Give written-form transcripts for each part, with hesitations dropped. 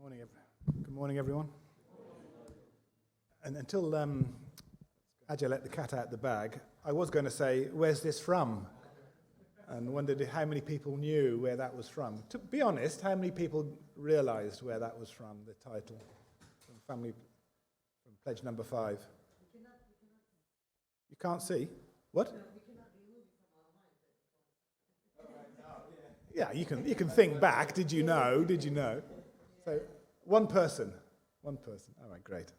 Good morning, everyone. And until Ajay let the cat out the bag, I was going to say, where's this from? And wondered how many people knew where that was from. To be honest, how many people realised where that was from, the title, from pledge number 5? You can't see? What? Yeah, you can think back. Did you know? Did you know? So, one person. All right, great.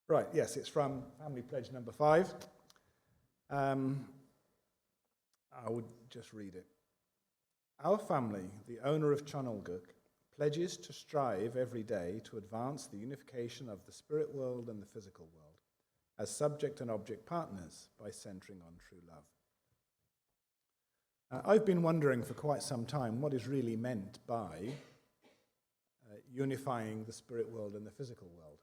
Right, yes, it's from family pledge number 5. I would just read it. Our family, the owner of Chonolguk, pledges to strive every day to advance the unification of the spirit world and the physical world as subject and object partners by centering on true love. I've been wondering for quite some time what is really meant by unifying the spirit world and the physical world.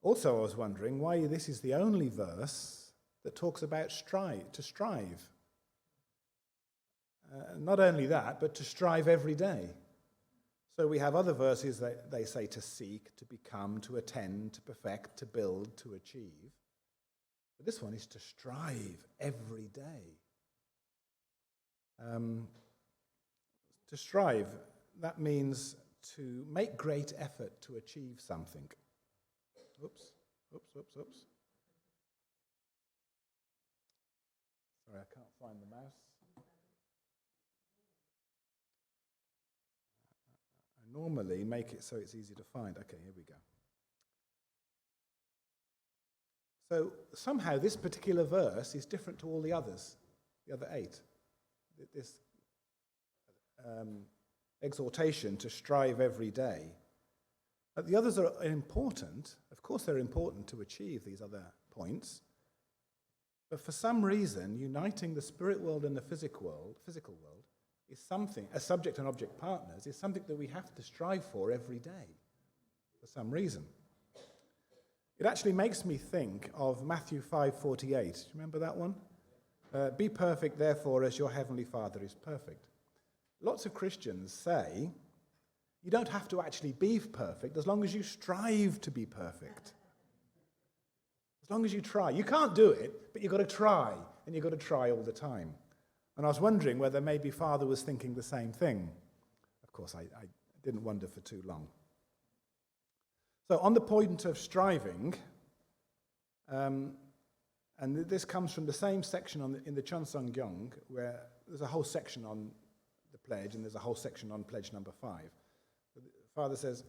Also, I was wondering why this is the only verse that talks about to strive. Not only that, but to strive every day. So we have other verses that they say to seek, to become, to attend, to perfect, to build, to achieve. But this one is to strive every day. To strive, that means to make great effort to achieve something. Oops. Sorry, I can't find the mouse. I normally make it so it's easy to find. Okay, here we go. So somehow this particular verse is different to all the others, the other 8. This exhortation to strive every day. But the others are important. Of course, they're important to achieve these other points. But for some reason, uniting the spirit world and the physical world is something, as subject and object partners, is something that we have to strive for every day, for some reason. It actually makes me think of Matthew 5:48. Do you remember that one? Be perfect, therefore, as your heavenly Father is perfect. Lots of Christians say you don't have to actually be perfect as long as you strive to be perfect. As long as you try. You can't do it, but you've got to try, and you've got to try all the time. And I was wondering whether maybe Father was thinking the same thing. Of course, I didn't wonder for too long. So on the point of striving, and this comes from the same section in the Cheonsong-gyeong, where there's a whole section on the pledge, and there's a whole section on pledge number 5. The Father says,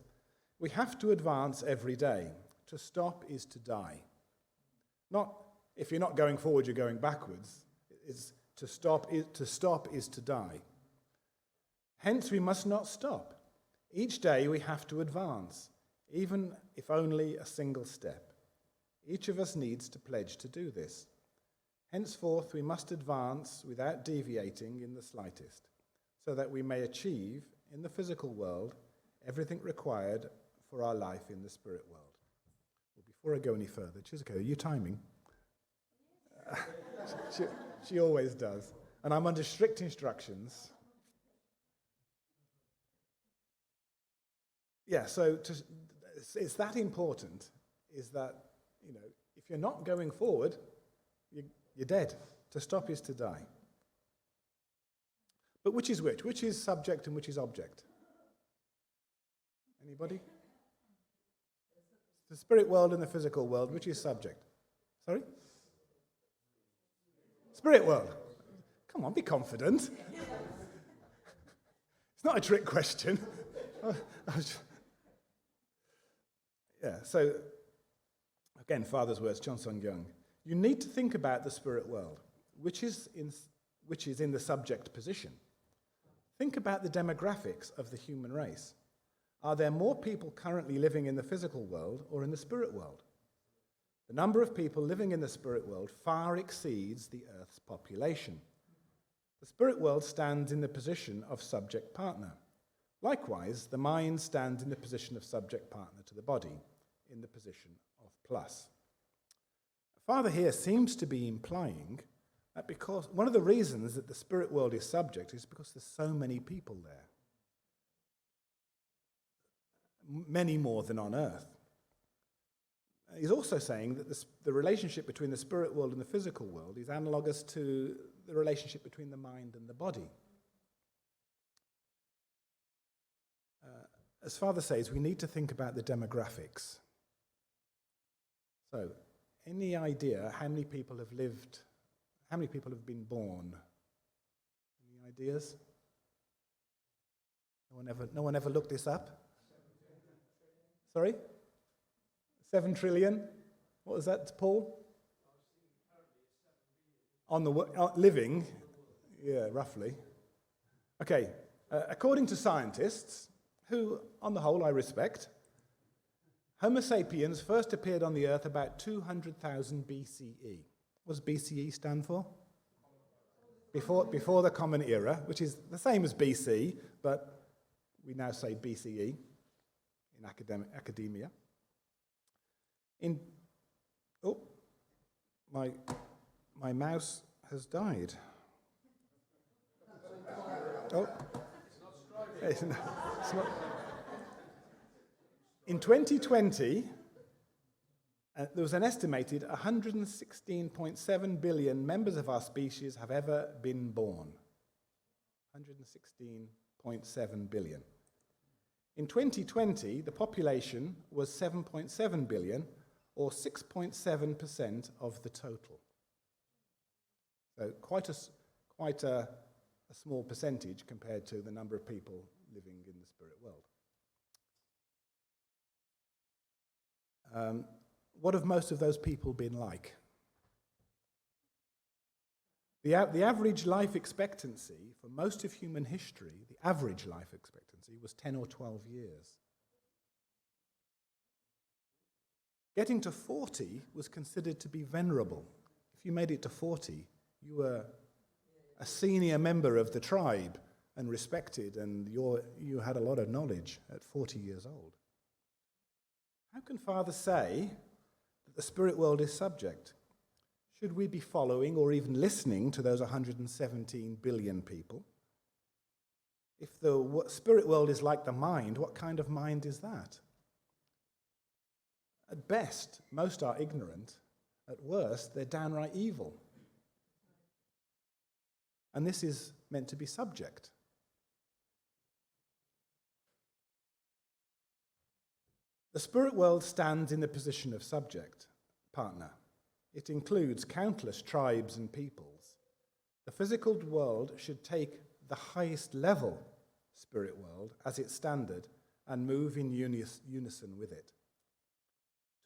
we have to advance every day. To stop is to die. Not if you're not going forward, you're going backwards. It's to stop is to die. Hence, we must not stop. Each day we have to advance, even if only a single step. Each of us needs to pledge to do this. Henceforth, we must advance without deviating in the slightest, so that we may achieve, in the physical world, everything required for our life in the spirit world. Well, before I go any further, Chizuko, are you timing? She always does. And I'm under strict instructions. Yeah, so it's that important, is that, if you're not going forward, you're dead. To stop is to die. But which is which? Which is subject and which is object? Anybody? The spirit world and the physical world, which is subject? Sorry? Spirit world. Come on, be confident. It's not a trick question. Yeah, so, again, Father's words, Cheonsong-gyeong. You need to think about the spirit world, which is in the subject position. Think about the demographics of the human race. Are there more people currently living in the physical world or in the spirit world? The number of people living in the spirit world far exceeds the Earth's population. The spirit world stands in the position of subject partner. Likewise, the mind stands in the position of subject partner to the body, in the position of plus. Father here seems to be implying that because one of the reasons that the spirit world is subject is because there's so many people there. many more than on earth. He's also saying that the relationship between the spirit world and the physical world is analogous to the relationship between the mind and the body. As Father says, we need to think about the demographics. So, any idea how many people have lived, how many people have been born? Any ideas? No one ever looked this up? Sorry? 7 trillion? What was that, Paul? On the living? Yeah, roughly. Okay, according to scientists, who, on the whole, I respect, Homo sapiens first appeared on the earth about 200,000 BCE. What does BCE stand for? Before the Common Era, which is the same as BC, but we now say BCE in academia. My mouse has died. Oh, it's not. In 2020, there was an estimated 116.7 billion members of our species have ever been born. 116.7 billion. In 2020, the population was 7.7 billion, or 6.7% of the total. So quite a small percentage compared to the number of people living in the spirit world. What have most of those people been like? The average life expectancy for most of human history, the average life expectancy was 10 or 12 years. Getting to 40 was considered to be venerable. If you made it to 40, you were a senior member of the tribe and respected, and you had a lot of knowledge at 40 years old. How can Father say that the spirit world is subject? Should we be following or even listening to those 117 billion people? If the spirit world is like the mind, what kind of mind is that? At best, most are ignorant. At worst, they're downright evil. And this is meant to be subject. The spirit world stands in the position of subject, partner. It includes countless tribes and peoples. The physical world should take the highest level spirit world as its standard and move in unison with it.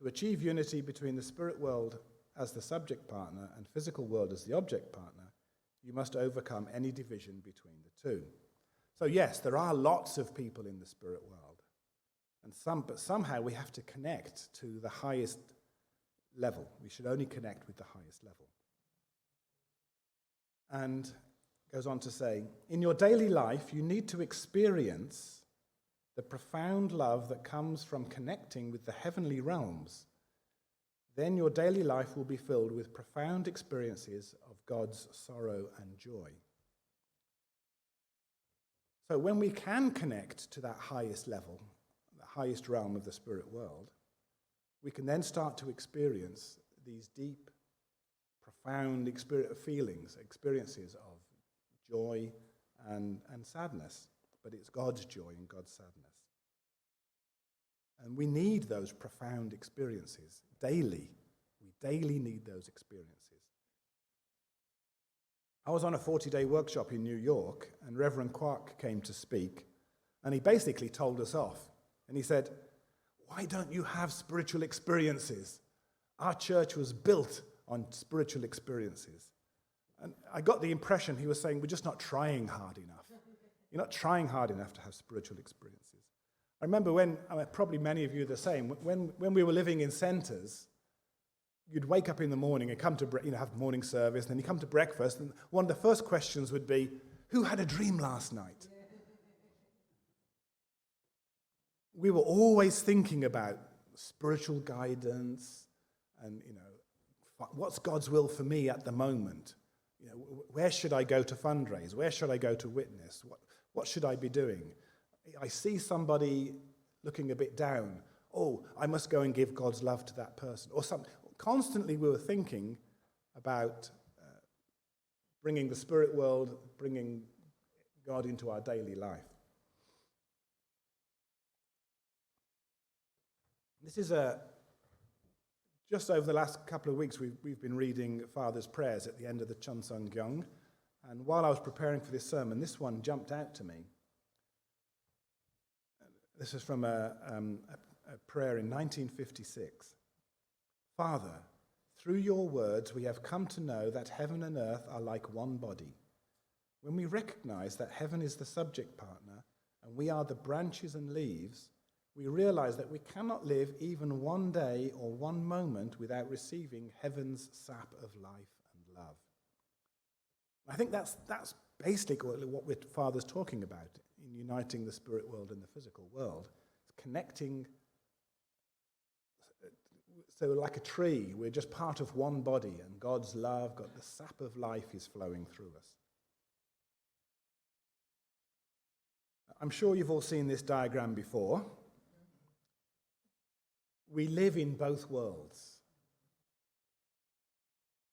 To achieve unity between the spirit world as the subject partner and physical world as the object partner, you must overcome any division between the two. So yes, there are lots of people in the spirit world, but somehow we have to connect to the highest level. We should only connect with the highest level. And goes on to say, in your daily life, you need to experience the profound love that comes from connecting with the heavenly realms. Then your daily life will be filled with profound experiences of God's sorrow and joy. So when we can connect to that highest level, the highest realm of the spirit world, we can then start to experience these deep, profound experiences of joy and sadness. But it's God's joy and God's sadness. And we need those profound experiences daily. We daily need those experiences. I was on a 40-day workshop in New York, and Reverend Quark came to speak, and he basically told us off. And he said, "Why don't you have spiritual experiences? Our church was built on spiritual experiences." And I got the impression he was saying, we're just not trying hard enough. You're not trying hard enough to have spiritual experiences. I remember probably many of you are the same, when we were living in centres, you'd wake up in the morning and come to have morning service, and then you come to breakfast, and one of the first questions would be, who had a dream last night? We were always thinking about spiritual guidance and, what's God's will for me at the moment? Where should I go to fundraise? Where should I go to witness? What should I be doing? I see somebody looking a bit down. Oh, I must go and give God's love to that person. Or something. Constantly we were thinking about bringing the spirit world, bringing God into our daily life. This is just over the last couple of weeks, we've been reading Father's prayers at the end of the Chonsung-gyeong. And while I was preparing for this sermon, this one jumped out to me. This is from a prayer in 1956. Father, through your words we have come to know that heaven and earth are like one body. When we recognize that heaven is the subject partner and we are the branches and leaves, we realize that we cannot live even one day or one moment without receiving heaven's sap of life and love. I think that's basically what Father's talking about in uniting the spirit world and the physical world. It's connecting. So like a tree, we're just part of one body, and God's love, the sap of life is flowing through us. I'm sure you've all seen this diagram before. We live in both worlds.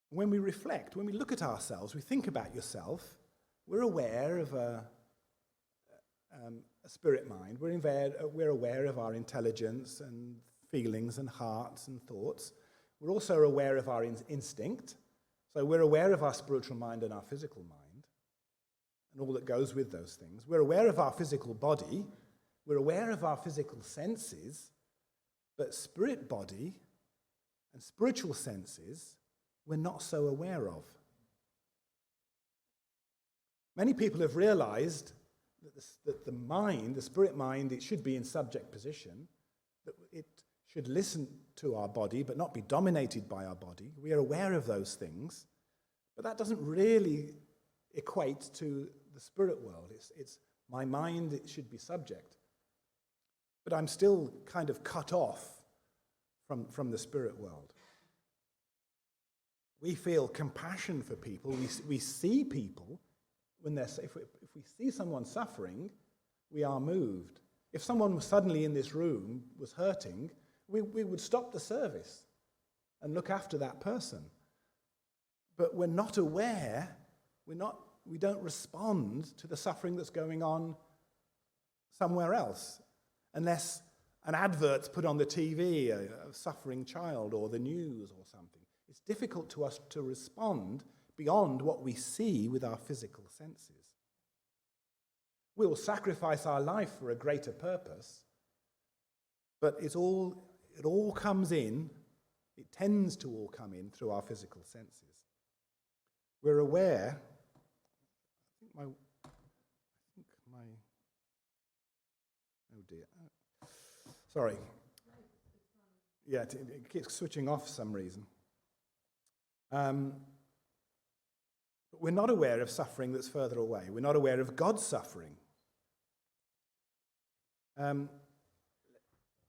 When we reflect, when we look at ourselves, we think about yourself, we're aware of a spirit mind. We're aware of our intelligence and feelings and hearts and thoughts. We're also aware of our instinct. So we're aware of our spiritual mind and our physical mind and all that goes with those things. We're aware of our physical body. We're aware of our physical senses. But spirit body and spiritual senses, we're not so aware of. Many people have realized that the mind, the spirit mind, it should be in subject position, that it should listen to our body but not be dominated by our body. We are aware of those things, but that doesn't really equate to the spirit world. It's my mind, it should be subject. But I'm still kind of cut off from the spirit world. We feel compassion for people. We see people when they're if we see someone suffering, we are moved. If someone was suddenly in this room was hurting, we would stop the service and look after that person. But we're not aware. We don't respond to the suffering that's going on somewhere else, unless an advert's put on the TV, a suffering child, or the news or something. It's difficult to us to respond beyond what we see with our physical senses. We will sacrifice our life for a greater purpose, but it all comes in, it tends to all come in through our physical senses. We're aware, oh dear, sorry. Yeah, it keeps switching off for some reason. But we're not aware of suffering that's further away. We're not aware of God's suffering. I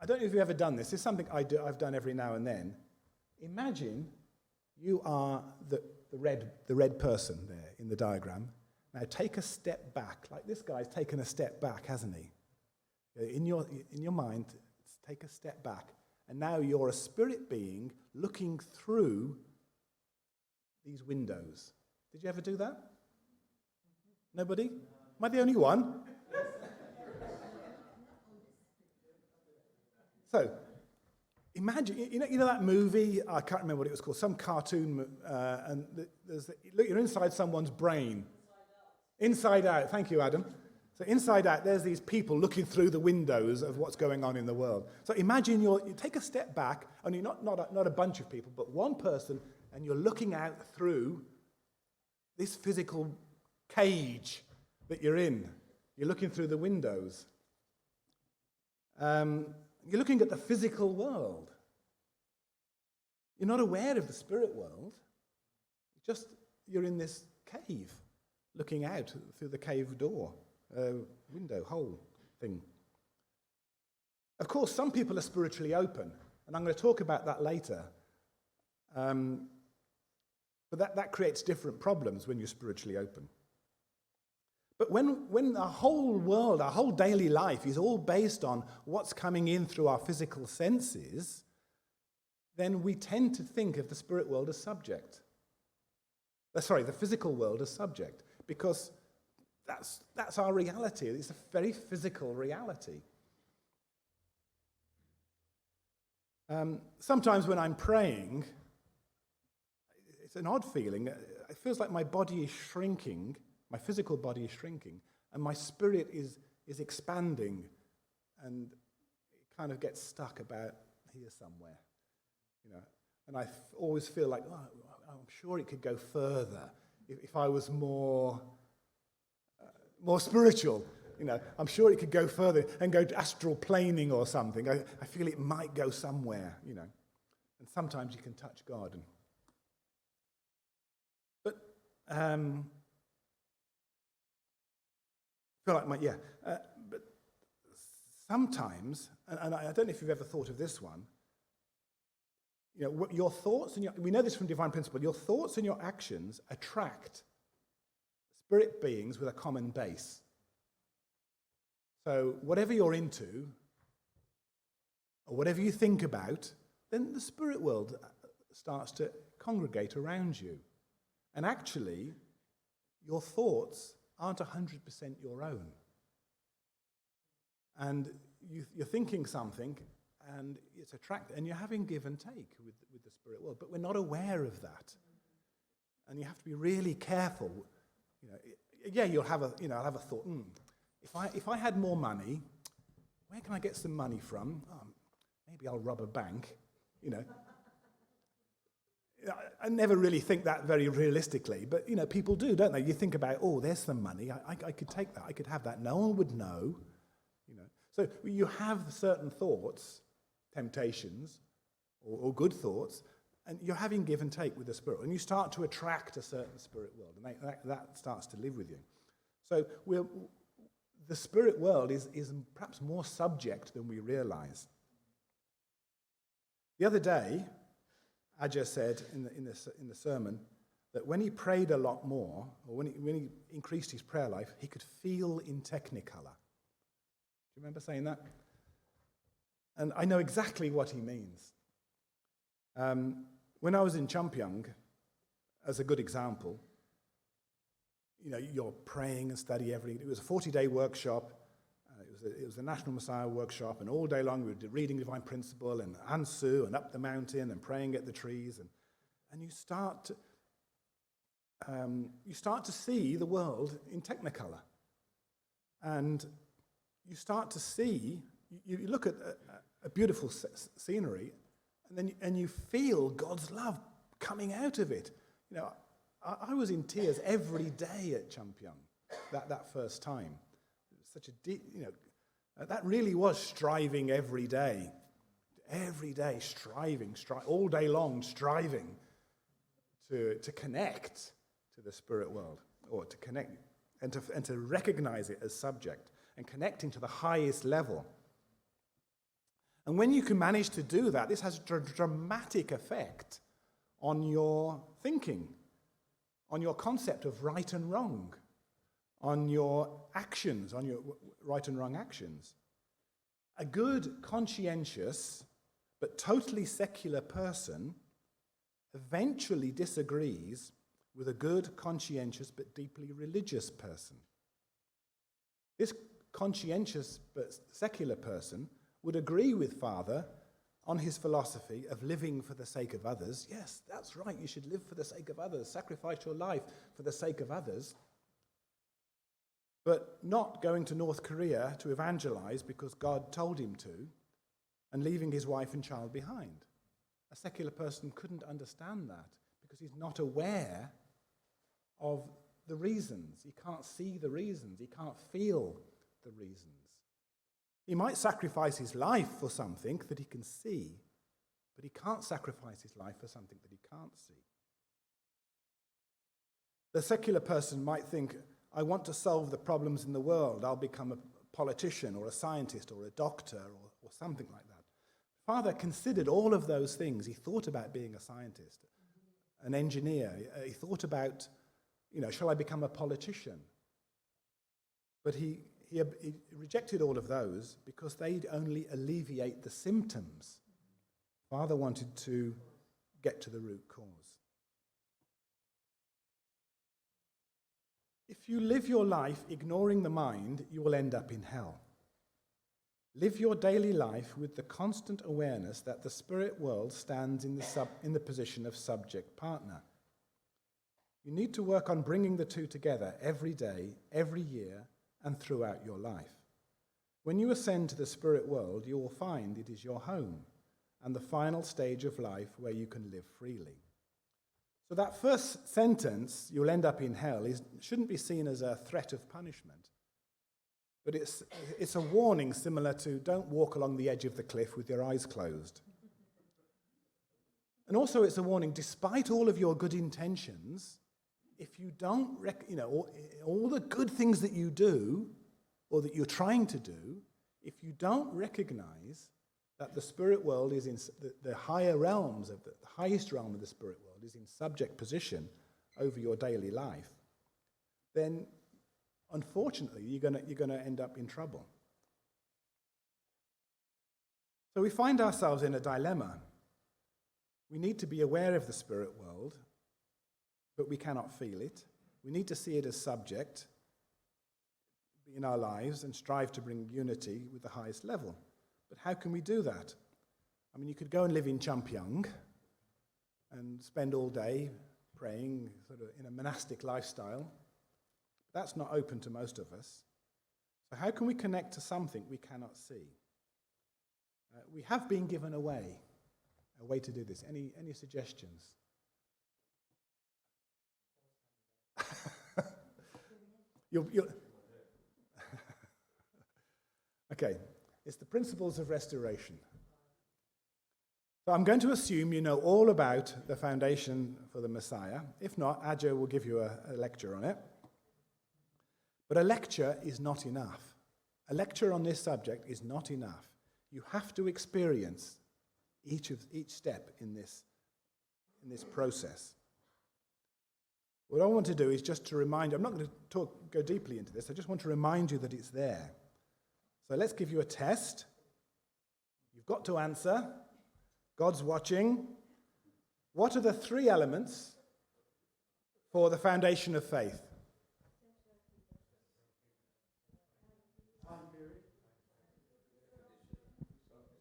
don't know if you've ever done this. It's something I've done every now and then. Imagine you are the red person there in the diagram. Now take a step back, like this guy's taken a step back, hasn't he? In your mind, take a step back, and now you're a spirit being looking through these windows. Did you ever do that? Nobody? Am I the only one? So, imagine, you know that movie, I can't remember what it was called, some cartoon, and look, you're inside someone's brain. Inside Out, thank you, Adam. So inside out, there's these people looking through the windows of what's going on in the world. So imagine you take a step back, only not a bunch of people, but one person, and you're looking out through this physical cage that you're in. You're looking through the windows. You're looking at the physical world. You're not aware of the spirit world. You're in this cave, looking out through the cave door, window, hole thing. Of course, some people are spiritually open, and I'm going to talk about that later. But that creates different problems when you're spiritually open. But when our whole world, our whole daily life is all based on what's coming in through our physical senses, then we tend to think of the spirit world as subject. The physical world as subject, because that's our reality. It's a very physical reality. Sometimes when I'm praying, it's an odd feeling. It feels like my body is shrinking, my physical body is shrinking, and my spirit is expanding, and it kind of gets stuck about here somewhere, And I always feel like, I'm sure it could go further if I was more spiritual. I'm sure it could go further and go to astral planing or something. I feel it might go somewhere, And sometimes you can touch God. But I feel like but sometimes, and I don't know if you've ever thought of this one. Your thoughts and we know this from divine principle. Your thoughts and your actions attract spirit beings with a common base. So whatever you're into, or whatever you think about, then the spirit world starts to congregate around you. And actually, your thoughts aren't 100% your own. And you're thinking something, and it's attractive, and you're having give and take with the spirit world, but we're not aware of that. And you have to be really careful. You'll have I'll have a thought. If I had more money, where can I get some money from? Maybe I'll rob a bank. I never really think that very realistically, but people do, don't they? You think about, there's some money. I could take that. I could have that. No one would know. So you have certain thoughts, temptations, or good thoughts, and you're having give and take with the spirit, and you start to attract a certain spirit world, and that starts to live with you. So the spirit world is perhaps more subject than we realize. The other day, Ajah said in the sermon that when he prayed a lot more, or when he increased his prayer life, he could feel in technicolor. Do you remember saying that? And I know exactly what he means. When I was in Champyong, as a good example, you're praying and study every. It was a 40-day workshop. It was a National Messiah workshop, and all day long we were reading Divine Principle and Ansu and up the mountain and praying at the trees, and you start to see the world in Technicolor, and you start to see. You look at a beautiful scenery, and you feel God's love coming out of it. I was in tears every day at Champyong that first time. It was such a deep, that really was striving every day, striving, all day long, striving to connect to the spirit world, or to connect and to recognize it as subject and connecting to the highest level. And when you can manage to do that, this has a dramatic effect on your thinking, on your concept of right and wrong, on your actions, on your right and wrong actions. A good, conscientious, but totally secular person eventually disagrees with a good, conscientious, but deeply religious person. This conscientious but secular person would agree with Father on his philosophy of living for the sake of others. Yes, that's right, you should live for the sake of others, sacrifice your life for the sake of others, but not going to North Korea to evangelize because God told him to, and leaving his wife and child behind. A secular person couldn't understand that because he's not aware of the reasons. He can't see the reasons. He can't feel the reasons. He might sacrifice his life for something that he can see, but he can't sacrifice his life for something that he can't see. The secular person might think, I want to solve the problems in the world. I'll become a politician or a scientist or a doctor or something like that. Father considered all of those things. He thought about being a scientist, an engineer. He thought about, shall I become a politician? But he rejected all of those because they'd only alleviate the symptoms. Father wanted to get to the root cause. If you live your life ignoring the mind, you will end up in hell. Live your daily life with the constant awareness that the spirit world stands in the position of subject partner. You need to work on bringing the two together every day, every year, and throughout your life. When you ascend to the spirit world, you will find it is your home and the final stage of life where you can live freely. So that first sentence, you'll end up in hell, shouldn't be seen as a threat of punishment. But it's a warning similar to don't walk along the edge of the cliff with your eyes closed. And also it's a warning, despite all of your good intentions, if you don't, all the good things that you do, or that you're trying to do, if you don't recognize that the spirit world is in the higher realms, the highest realm of the spirit world is in subject position over your daily life, then unfortunately you're going to end up in trouble. So we find ourselves in a dilemma. We need to be aware of the spirit world, but we cannot feel it. We need to see it as subject in our lives and strive to bring unity with the highest level. But how can we do that? I mean, you could go and live in Champyong and spend all day praying sort of in a monastic lifestyle. That's not open to most of us. So how can we connect to something we cannot see? We have been given a way to do this. Any suggestions? Okay, it's the principles of restoration. So I'm going to assume you know all about the foundation for the Messiah. If not, Ajo will give you a lecture on it. But a lecture is not enough. A lecture on this subject is not enough. You have to experience each step in this process. What I want to do is just to remind you, I'm not going to go deeply into this, I just want to remind you that it's there. So let's give you a test. You've got to answer. God's watching. What are the three elements for the foundation of faith?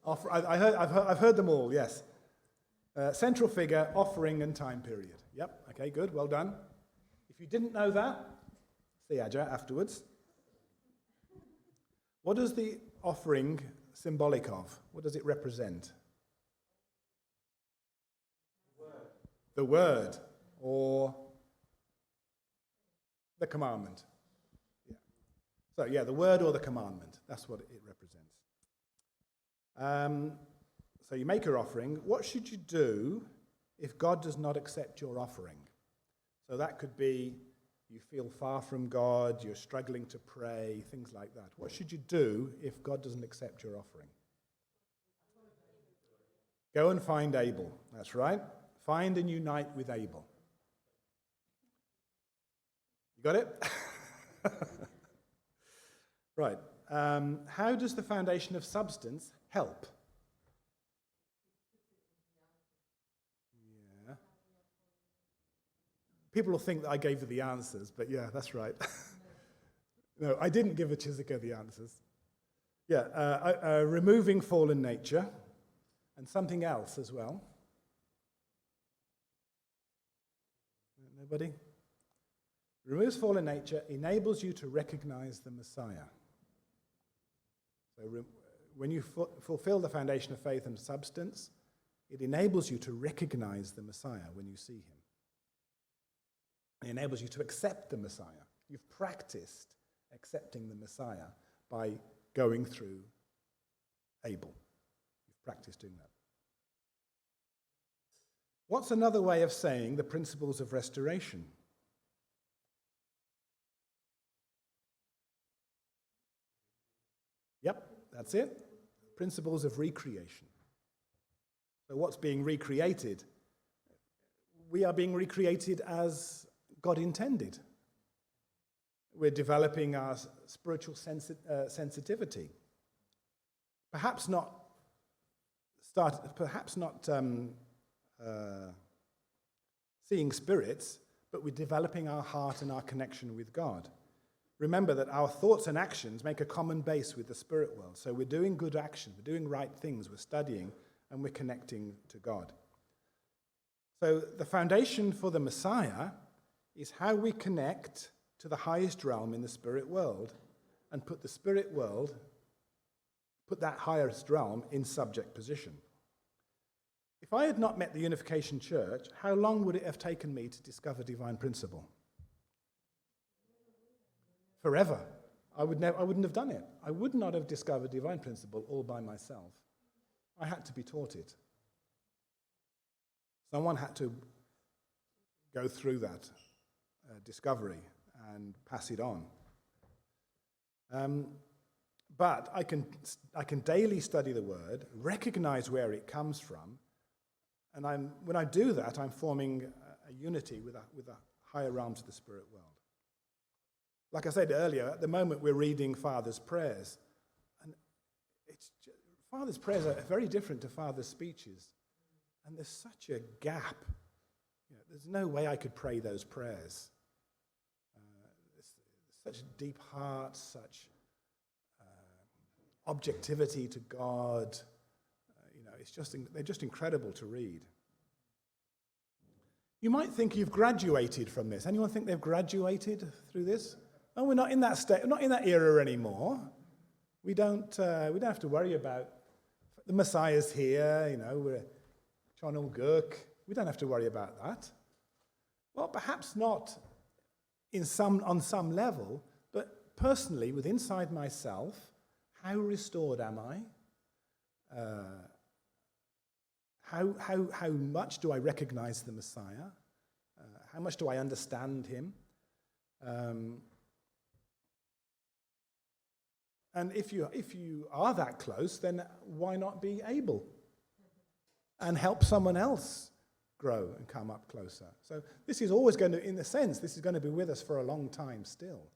I've heard them all, yes. Central figure, offering, and time period. Yep, okay, good, well done. If you didn't know that, see Aja afterwards. What is the offering symbolic of? What does it represent? The word, or the commandment. Yeah. So, yeah, the word or the commandment. That's what it represents. So you make your offering. What should you do if God does not accept your offering? So that could be you feel far from God, you're struggling to pray, things like that. What should you do if God doesn't accept your offering? Go and find Abel. That's right. Find and unite with Abel. You got it? Right. How does the foundation of substance help? Yeah. People will think that I gave you the answers, but yeah, that's right. No, I didn't give Chizika the answers. Yeah, removing fallen nature and something else as well. Nobody? Removes fallen nature, enables you to recognize the Messiah. So when you fulfill the foundation of faith and substance, it enables you to recognize the Messiah when you see him. It enables you to accept the Messiah. You've practiced accepting the Messiah by going through Abel. You've practiced doing that. What's another way of saying the principles of restoration? Yep, that's it. Principles of recreation. So what's being recreated? We are being recreated as God intended. We're developing our spiritual sensitivity. Perhaps not seeing spirits, but we're developing our heart and our connection with God. Remember that our thoughts and actions make a common base with the spirit world. So we're doing good action, we're doing right things, we're studying, and we're connecting to God. So the foundation for the Messiah is how we connect to the highest realm in the spirit world and put that highest realm in subject position. If I had not met the Unification Church, how long would it have taken me to discover divine principle? Forever. I wouldn't have done it. I would not have discovered divine principle all by myself. I had to be taught it. Someone had to go through that discovery and pass it on. But I can daily study the Word, recognize where it comes from, and when I do that, I'm forming a unity with the higher realms of the spirit world. Like I said earlier, at the moment we're reading Father's prayers, and Father's prayers are very different to Father's speeches, and there's such a gap. There's no way I could pray those prayers. Such deep heart, such objectivity to God. They're just incredible to read. You might think you've graduated from this. Anyone think they've graduated through this? Oh, we're not in that state, not in that era anymore. We don't have to worry about the Messiah's here. We're John Gurk. We don't have to worry about that. Well, perhaps not on some level, but personally, with inside myself, how restored am I? How much do I recognize the Messiah? How much do I understand him? And if you are that close, then why not be able and help someone else grow and come up closer? So this is always going to, in a sense, this is going to be with us for a long time still.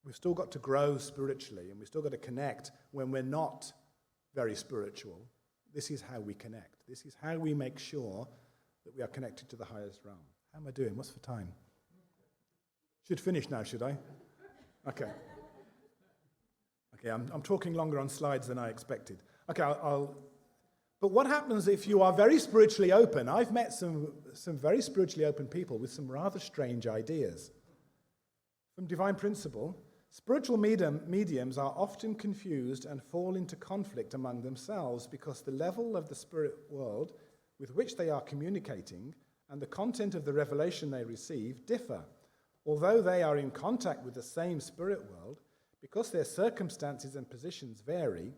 We've still got to grow spiritually, and we've still got to connect when we're not very spiritual. This is how we connect. This is how we make sure that we are connected to the highest realm. How am I doing? What's the time? Should finish now, should I? Okay. Okay, I'm talking longer on slides than I expected. Okay, But what happens if you are very spiritually open? I've met some very spiritually open people with some rather strange ideas. From divine principle, spiritual mediums are often confused and fall into conflict among themselves because the level of the spirit world with which they are communicating and the content of the revelation they receive differ. Although they are in contact with the same spirit world, because their circumstances and positions vary,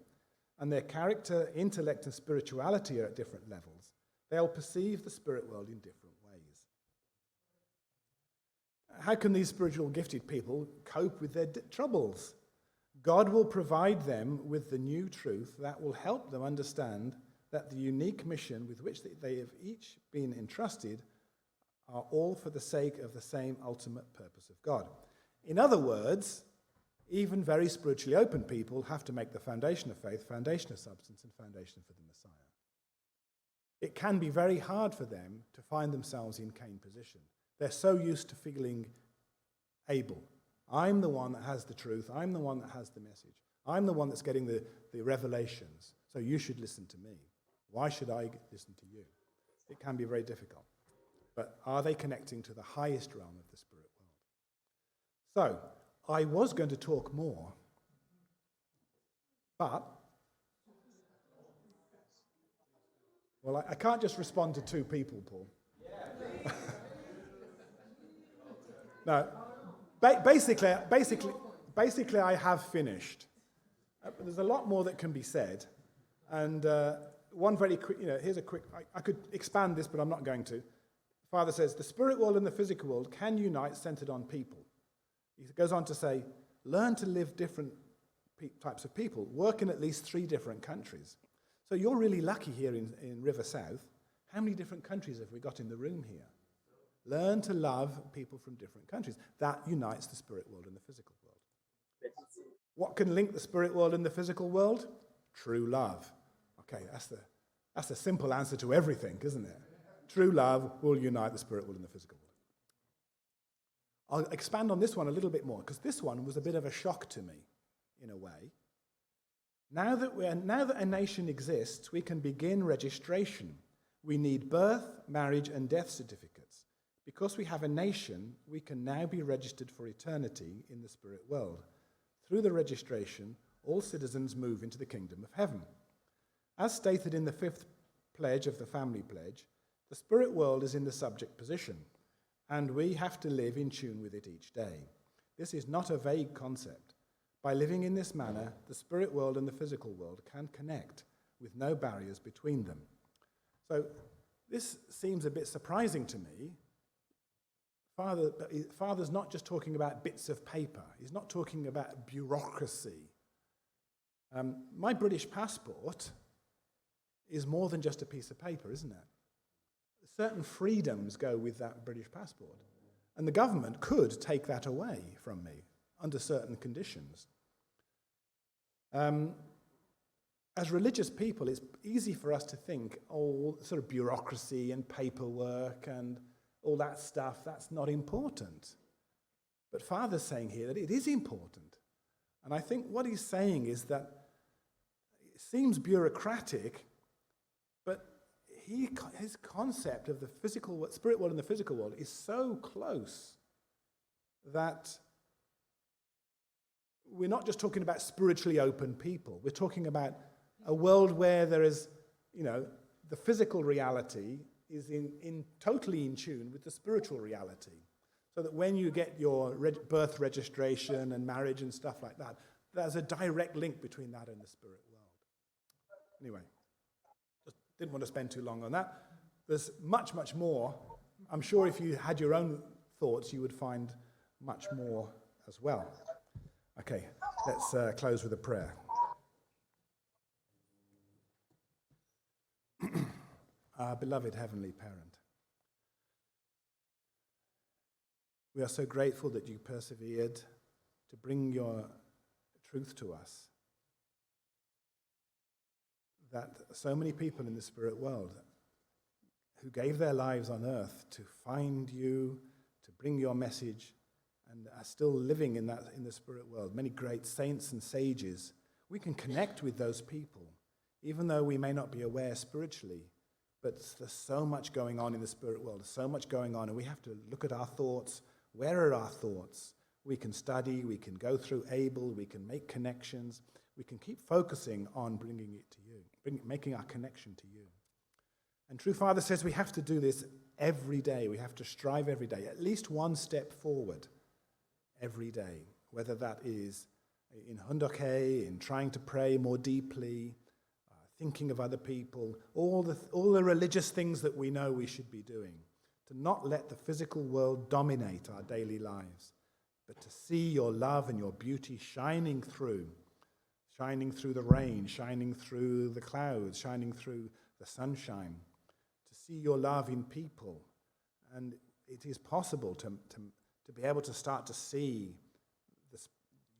and their character, intellect, and spirituality are at different levels, they'll perceive the spirit world in different ways. How can these spiritual gifted people cope with their troubles? God will provide them with the new truth that will help them understand that the unique mission with which they have each been entrusted are all for the sake of the same ultimate purpose of God. In other words, even very spiritually open people have to make the foundation of faith, foundation of substance, and foundation for the Messiah. It can be very hard for them to find themselves in Cain position. They're so used to feeling able. I'm the one that has the truth. I'm the one that has the message. I'm the one that's getting the revelations. So you should listen to me. Why should I listen to you? It can be very difficult. But are they connecting to the highest realm of the spirit world? So, I was going to talk more, but, well, I can't just respond to two people, Paul. No, basically, I have finished. There's a lot more that can be said, and one very quick, here's a quick, I could expand this, but I'm not going to. Father says, the spirit world and the physical world can unite centered on people. He goes on to say, learn to live different types of people, work in at least 3 different countries. So you're really lucky here in River South. How many different countries have we got in the room here? Learn to love people from different countries. That unites the spirit world and the physical world. What can link the spirit world and the physical world? True love. Okay, that's the simple answer to everything, isn't it? True love will unite the spirit world and the physical world. I'll expand on this one a little bit more, because this one was a bit of a shock to me, in a way. Now that a nation exists, we can begin registration. We need birth, marriage, and death certificates. Because we have a nation, we can now be registered for eternity in the spirit world. Through the registration, all citizens move into the kingdom of heaven. As stated in the 5th pledge of the family pledge, the spirit world is in the subject position, and we have to live in tune with it each day. This is not a vague concept. By living in this manner, the spirit world and the physical world can connect with no barriers between them. So this seems a bit surprising to me. Father's not just talking about bits of paper. He's not talking about bureaucracy. My British passport is more than just a piece of paper, isn't it? Certain freedoms go with that British passport. And the government could take that away from me under certain conditions. As religious people, it's easy for us to think, sort of bureaucracy and paperwork and all that stuff, that's not important. But Father's saying here that it is important. And I think what he's saying is that it seems bureaucratic, but his concept of the spirit world and the physical world is so close that we're not just talking about spiritually open people. We're talking about a world where there is, the physical reality is totally in tune with the spiritual reality. So that when you get your birth registration and marriage and stuff like that, there's a direct link between that and the spirit world. Anyway, just didn't want to spend too long on that. There's much, much more. I'm sure if you had your own thoughts, you would find much more as well. Okay, let's close with a prayer. Our beloved Heavenly Parent, we are so grateful that you persevered to bring your truth to us, that so many people in the spirit world who gave their lives on earth to find you, to bring your message, and are still living in the spirit world, many great saints and sages, we can connect with those people, even though we may not be aware spiritually. But there's so much going on in the spirit world, there's so much going on, and we have to look at our thoughts. Where are our thoughts? We can study, we can go through Abel, we can make connections, we can keep focusing on bringing it to you, making our connection to you. And True Father says we have to do this every day. We have to strive every day, at least one step forward every day, whether that is in hundoke, in trying to pray more deeply, thinking of other people, all the religious things that we know we should be doing, to not let the physical world dominate our daily lives, but to see your love and your beauty shining through the rain, shining through the clouds, shining through the sunshine, to see your love in people. And it is possible to be able to start to see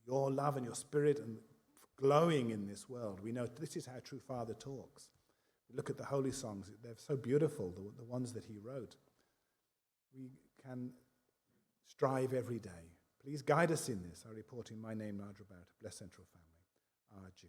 your love and your spirit and glowing in this world. We know this is how True Father talks. We look at the holy songs. They're so beautiful, the ones that he wrote. We can strive every day. Please guide us in this. I report in my name, Nigel Barrett, Blessed Central Family. Arju.